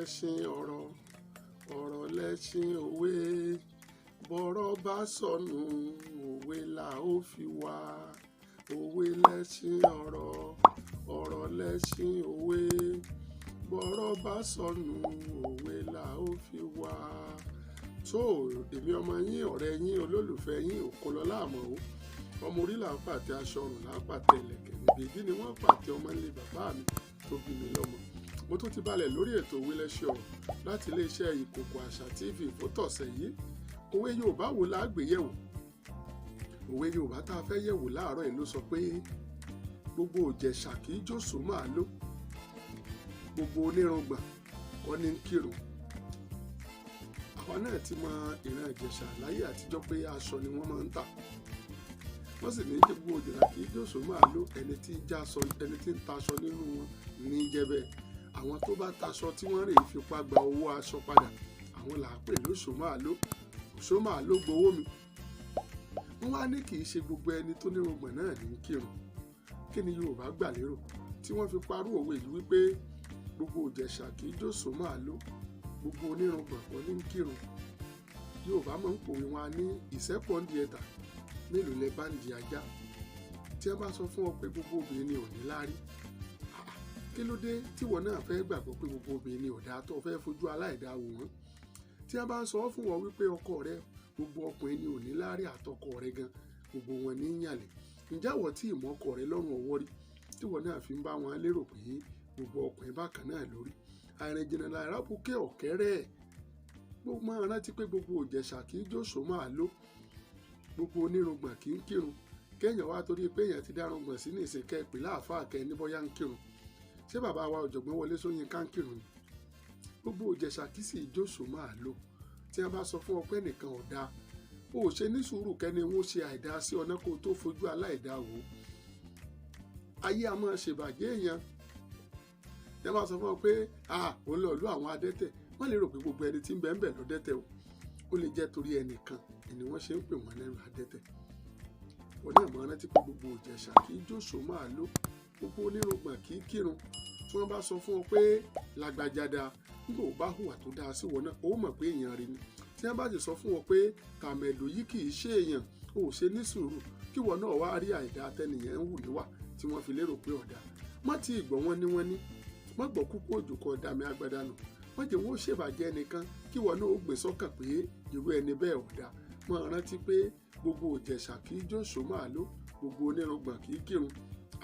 lẹṣin ọ̀rọ̀, ọ̀rọ̀ lẹṣin òwe. Bọ́rọ̀ bá sọnù, òwe là ó fi wá. Òwe lẹṣin ọ̀rọ̀, ọ̀rọ̀ lẹṣin òwe. Bọ́rọ̀ bá sọnù, òwe là ó fi wá. tó èmi ọmọ yín, ọ̀rẹ́ yín, olólùfẹ́ yín Òkunlọ́lá Àmọ̀ó. Ọmọ orí là ń pàtẹ aṣọ, ọrùn là ń pàtẹ ìlẹ̀kẹ̀. Ìbejì ni wọ́n pàtẹ ọmọ ilé bàbá mi tó bí mi lọ́mọ. Mo tún ti balẹ̀ lórí ètò òwe lẹṣin ọ̀rọ̀ láti iléeṣẹ́ Ìkòkò Àṣà TV fún tọ̀sẹ̀ yìí. Òwe Yorùbá wo la gbé yẹ̀wò? Òwe Yorùbá tá a fẹ́ yẹ̀wò láàárọ̀ yìí ló sọ pé gbogbo òjẹ̀ṣà kì í jóṣòmàáló, gbogbo onírùngbọ̀n kọ́ ní kírun. Àwa náà ti mọ ìran Ìjẹ̀ṣà láyé àtijọ́ pé aṣọ ni wọ́n máa ń tà. Wọ́n sì ní gbogbo òjẹ̀ṣà kì í jóṣòmàáló, ẹni tí ń taṣọ nínú wọn ní jẹ́bẹ̀. Àwọn tó bá taṣọ tí wọ́n rè fipá gba owó aṣọ padà, àwọn là á pè lóṣòmàáló. Òṣómàáló gbowó mi. Wọ́n wá ní kì í ṣe gbogbo ẹni tó nírùngbọ̀n náà ní kírun. Kí ni Yorùbá gbà lérò tí wọ́n fi parú òwe yìí wípé gbogbo òjẹ̀ṣà kì í jóṣòmàáló, gbogbo onírùngbọ̀n kọ́ ní kírun? Yorùbá máa ń pòwe wọn ní ìṣẹ́pọ̀ ń di ẹ̀tà, mélòó lẹ bá ń di ajá. Tí wọ́n bá sọ fún ọ pé gbogbo obìnrin ni ò ní láárí, kí ló dé tíwọ náà fẹ́ gbàgbọ́ pé gbogbo obìnrin ni ò dáa tó fẹ́ fojú aláìdáa wò wọ́n? Tí wọ́n bá ń sọ fún wọn wípé ọkọ rẹ, gbogbo ọkùnrin ni ò ní láárí, àtọkọ rẹ gan gbogbo wọn ní yànlẹ̀. Ǹjẹ́ àwọ̀ tí ìmọ̀ ọkọ rẹ lọ́rùn ọwọ́ rí tíwọ náà fi ń bá wọn lérò pé gbogbo ọkùnrin bákan náà lórí? Àìrìnjìnà láìra bùkẹ́ ọ̀kẹ́rẹ́. Gbogbo máa rántí pé gbogbo òjẹ̀ṣà kì í jóṣòmàáló, gbogbo onírùngbọ̀n kì í kírun. Kéèyàn wá torí pé èèyàn ti dárùngbọ̀n sí ní ìsìnkẹ́ pè láàfáà kẹ́ ní bọ́yá ń kírun. Ṣé bàbá wa ọ̀jọ̀gbọ́n Wọlé Ṣóyínká ń kírun ni? Gbogbo òjẹ̀ṣà kì í sì jóṣòmàáló. Tí wọ́n bá sọ fún ọ pé nìkan ò dáa, o ò ṣe ní sùúrù kẹ́ni wọ́n ṣe àìdá sí ọ̀nà kó tó fojú aláìdá wò. Ayé a máa ṣèbàjẹ́ èèyàn. Tí wọ́n bá sọ fún ọ pé ò ń lọ ìlú àwọn adẹ́tẹ̀, wọ́n lè rò pé gbogbo ẹni tí ń bẹ ń bẹ lọ dẹ́tẹ̀ o. Ó lè jẹ́ torí ẹnìkan ni wọ́n ṣe ń pè wọ́n lẹ́nu adẹ́tẹ̀. Wọ́n ní àmọ́ rántí pé gbogbo òjẹ̀ṣà kì í jóṣòmàáló, gbogbo onírùngbọ̀n kì í kírun. Tí wọ́n bá sọ fún ọ pé lágbájádá nígbà ó bá hùwà tó dáa sí wọn náà, ó mọ̀ pé èèyàn rí ni. Tí wọ́n bá sì sọ fún ọ pé tàmẹ̀dò yìí kì í ṣe èèyàn, o ò ṣe ní sùúrù kí wọn náà wá rí àìdá tẹ́nìyàn ń hù níwà tí wọ́n fi lérò pé ọ̀dà. Má ti ìgbọ́ wọn ní wọ́n ní, má gbọ́ kúkú òjò kọ dàmí agbada nù. Má jẹ́ wọ́n ṣèbàjẹ́ nìkan kí wọn náà ó gbé sọ́kàn pé irú ẹni bẹ́ẹ̀ ọ̀dà. Má rántí pé gbogbo òjẹ̀ṣà kì í jóṣòmàáló, gbogbo onírùngbọ̀n kì í kírun.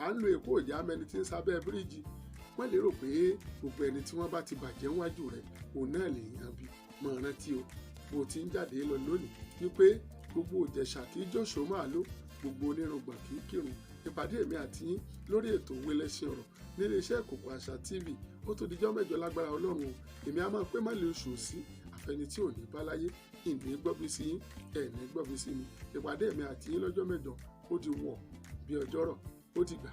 À ń lo èkó ìjà mẹni tí ń sábẹ́ bíríìjì. Wọ́n lérò pé gbogbo ẹni tí wọ́n bá ti bàjẹ́ wájú rẹ̀, òun náà lè yàn bí. Má rántí o, bó ti ń jáde lọ lónìí wípé gbogbo òjẹ̀ṣà kì í jóṣòmàáló, gbogbo onírùngbọ̀n kì í kírun. Ìpàdé mi àti yín lórí ètò òwe lẹṣin ọ̀rọ̀ ní iléeṣẹ́ Ìkòkò Àṣà TV. Ó tó dijọ́ mẹ́jọ lágbára Ọlọ́run o. Èmi á máa pé má lè oṣù sí àfẹni tí ò ní bá láyé. Ìní gbọ́bí sí yín, ẹ̀ní gbọ́bí sí mi. Ìpàdé mi àti yín lọ́jọ́ mẹ́jọ ó di wọ̀ bí ọjọ́rọ̀. Ó dìgbà.